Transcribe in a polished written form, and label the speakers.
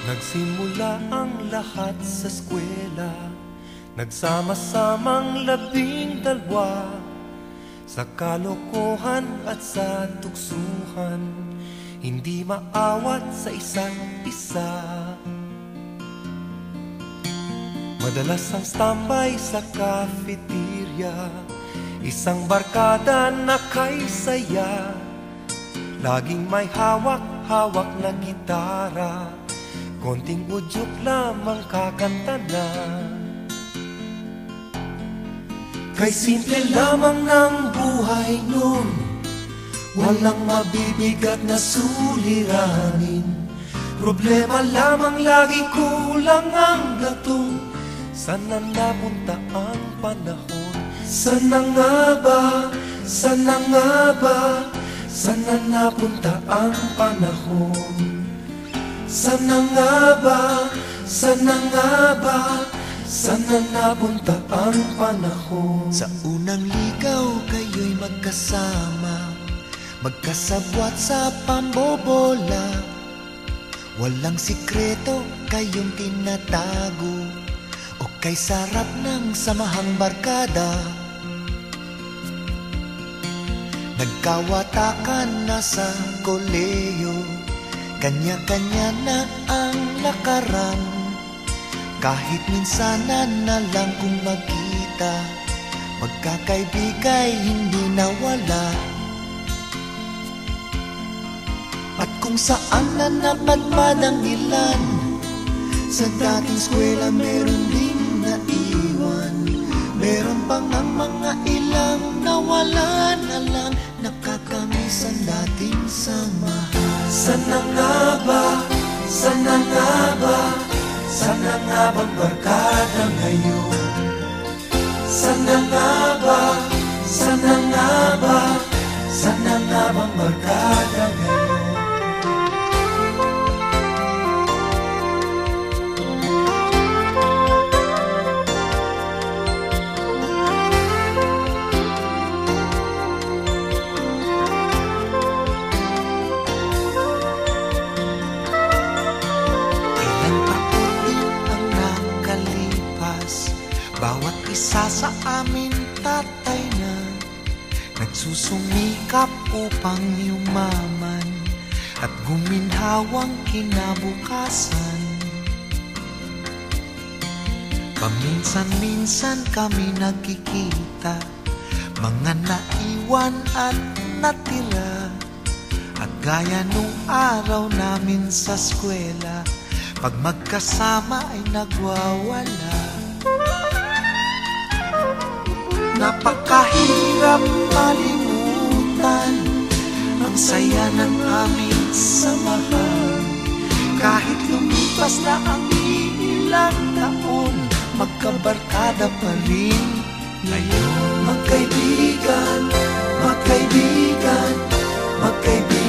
Speaker 1: Nagsimula ang lahat sa eskwela, nagsama-samang 12 sa kalokohan at sa tuksuhan, hindi maawat sa isa't isa. Madalas ang standby sa cafeteria, isang barkada na kay saya, laging may hawak-hawak na gitara, konting udyok lamang kakanta na. Kay simple lamang ng buhay nun, walang mabibigat na suliranin. Problema lamang lagi, kulang ang gatong. Sana napunta ang panahon? Sana nga ba? Sana nga ba? Sana napunta ang panahon? Sana nga ba? Sana nga ba? Sana napunta ang panahon?
Speaker 2: Sa unang ligaw kayo'y magkasama, magkasabwat sa pambobola. Walang sikreto kayong tinatago, o kay sarap ng samahang barkada. Nagkawatakan na sa koleyo, kanya-kanya na ang lakaran. Kahit minsanan na lang kung magkita, magkakaibigay hindi nawala. At kung saan na napadpad ang ilan, sa dating eskwela meron ding naiwan. Meron pang ang mga ilang nawala na lang, nakakamiss ang dating samahan.
Speaker 1: Sana nga ba? Sana nga ba? Sana nga bang barkada ngayon? Sana nga ba? Sana nga ba? Sana nga bang barkada ngayon?
Speaker 2: Bawat isa sa amin tatay na nagsusumikap upang yumaman at guminhawang kinabukasan. Paminsan-minsan kami nagkikita, mga naiwan at natira, at gaya nung araw namin sa eskwela, pag magkasama ay nagwawala. Napakahirap malimutan ang saya ng aming samahan. Kahit lumipas na ang ilang taon, magkabarkada pa rin ngayon.
Speaker 1: Magkaibigan, magkaibigan, magkaibigan.